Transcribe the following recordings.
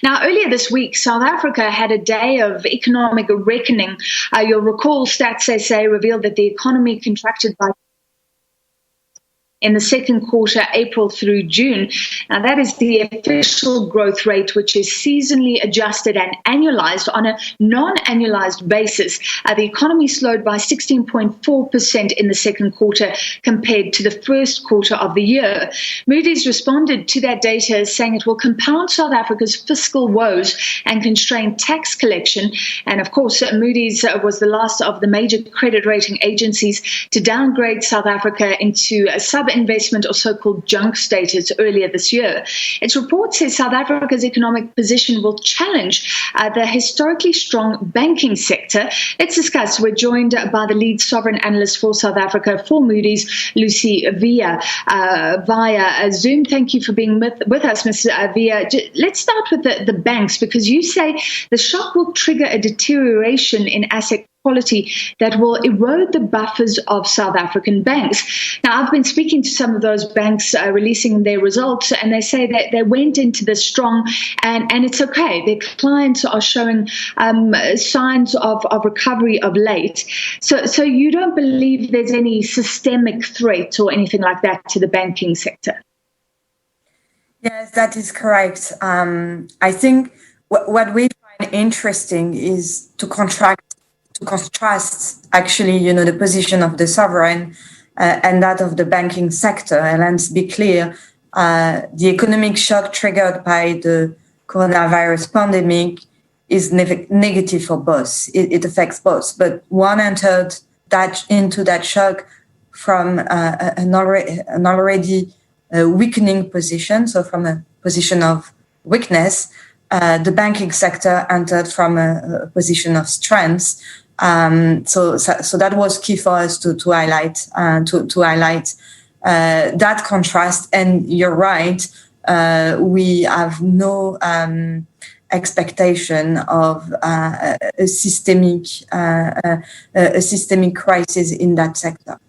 Now, earlier this week, South Africa had a day of economic reckoning. You'll recall Stats SA revealed that the economy contracted by in the second quarter, April through June. Now, that is the official growth rate, which is seasonally adjusted and annualized on a non-annualized basis. The economy slowed by 16.4% in the second quarter compared to the first quarter of the year. Moody's responded to that data saying it will compound South Africa's fiscal woes and constrain tax collection. And of course, Moody's was the last of the major credit rating agencies to downgrade South Africa into a sub-investment or so-called junk status earlier this year. Its report says South Africa's economic position will challenge the historically strong banking sector. Let's discuss. We're joined by the lead sovereign analyst for South Africa for Moody's, Lucy Via, via Zoom. Thank you for being with us, Ms. Via. Let's start with the banks, because you say the shock will trigger a deterioration in asset quality that will erode the buffers of South African banks. Now, I've been speaking to some of those banks releasing their results, and they say that they went into this strong, and it's okay. Their clients are showing signs of recovery of late. So you don't believe there's any systemic threat or anything like that to the banking sector? Yes, that is correct. I think what we find interesting is to contrast actually, the position of the sovereign and that of the banking sector. And let's be clear, the economic shock triggered by the coronavirus pandemic is negative for both. It affects both, but one entered into that shock from an already weakening position, so from a position of weakness. The banking sector entered from a position of strength. So that was key for us to highlight that contrast. And you're right, we have no expectation of a systemic crisis in that sector.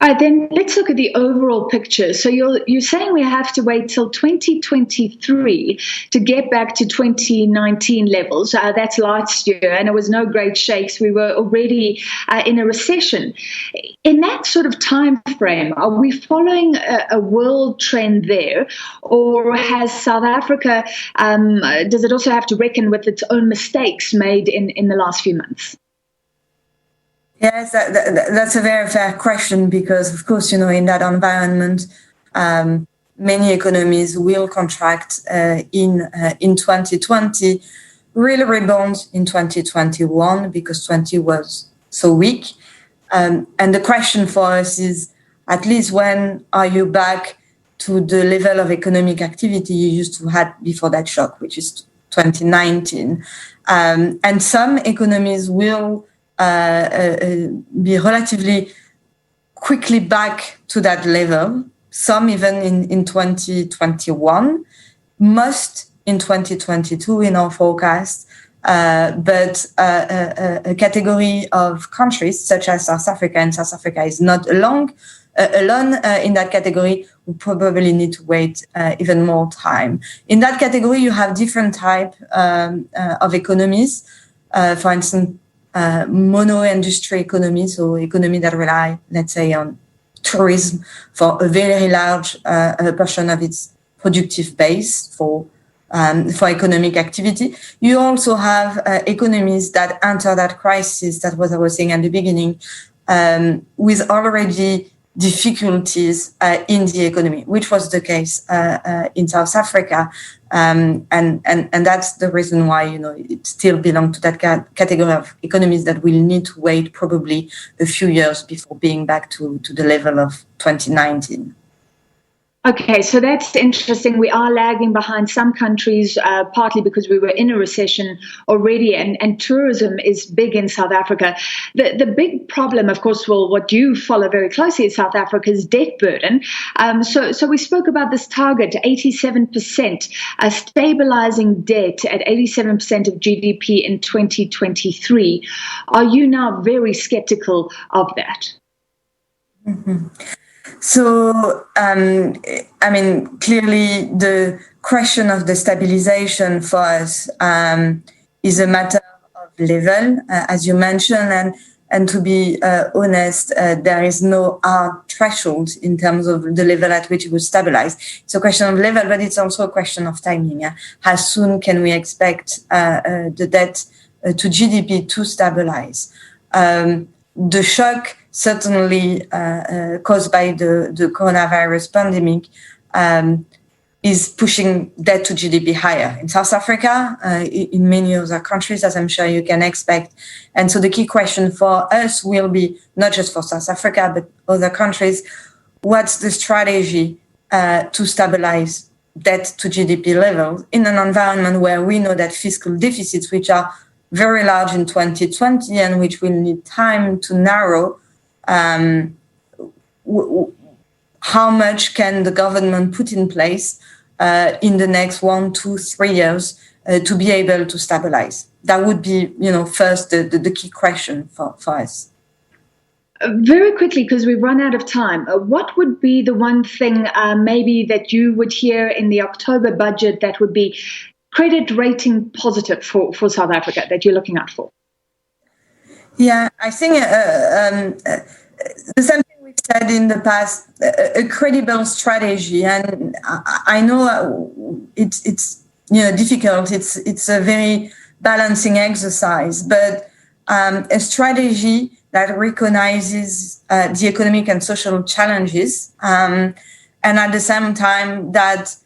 All right, then let's look at the overall picture. So you're saying we have to wait till 2023 to get back to 2019 levels. That's last year, and it was no great shakes. We were already in a recession. In that sort of time frame, are we following a world trend there, or has South Africa, does it also have to reckon with its own mistakes made in the last few months? Yes, that's a very fair question, because, of course, in that environment, many economies will contract in 2020, really rebound in 2021 because 20 was so weak. And the question for us is, at least when are you back to the level of economic activity you used to have before that shock, which is 2019? And some economies will be relatively quickly back to that level, some even in 2021, most in 2022 in our forecast, but a category of countries such as South Africa, and South Africa is not alone in that category, we probably need to wait even more time. In that category, you have different type of economies. For instance, mono-industry economy, so economy that rely, let's say, on tourism for a very large portion of its productive base for economic activity. You also have economies that enter that crisis, that was I was saying at the beginning, with already difficulties in the economy, which was the case in South Africa. And that's the reason why, it still belongs to that category of economies that will need to wait probably a few years before being back to the level of 2019. Okay, so that's interesting. We are lagging behind some countries, partly because we were in a recession already, and tourism is big in South Africa. The big problem, of course, what you follow very closely is South Africa's debt burden. So we spoke about this target, 87%, stabilizing debt at 87% of GDP in 2023. Are you now very skeptical of that? Mm-hmm. So, clearly the question of the stabilization for us is a matter of level, as you mentioned, and to be honest, there is no hard threshold in terms of the level at which it will stabilize. It's a question of level, but it's also a question of timing. How soon can we expect the debt to GDP to stabilize? The shock certainly caused by the coronavirus pandemic is pushing debt to GDP higher in South Africa, in many other countries, as I'm sure you can expect. And so the key question for us will be, not just for South Africa, but other countries, what's the strategy to stabilize debt to GDP levels in an environment where we know that fiscal deficits, which are very large in 2020 and which will need time to narrow, how much can the government put in place in the next 1, 2, 3 years to be able to stabilize? That would be, first the key question for us. Very quickly, because we've run out of time, what would be the one thing maybe that you would hear in the October budget that would be credit rating positive for South Africa that you're looking out for? Yeah, I think the same thing we've said in the past, a credible strategy. And I know it's difficult. It's a very balancing exercise, but a strategy that recognizes the economic and social challenges, and at the same time that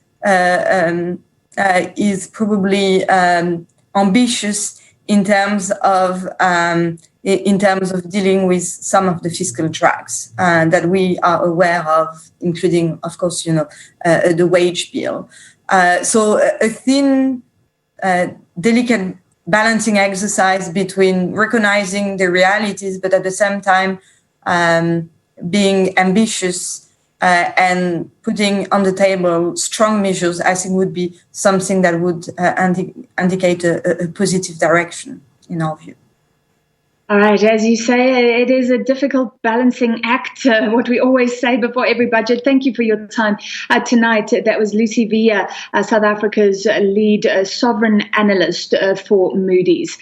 is probably ambitious in terms of dealing with some of the fiscal drags that we are aware of, including, of course, the wage bill. So a thin, delicate balancing exercise between recognizing the realities, but at the same time being ambitious and putting on the table strong measures, I think would be something that would indicate a positive direction in our view. All right, as you say, it is a difficult balancing act, what we always say before every budget. Thank you for your time tonight. That was Lucy Villa, South Africa's lead sovereign analyst for Moody's.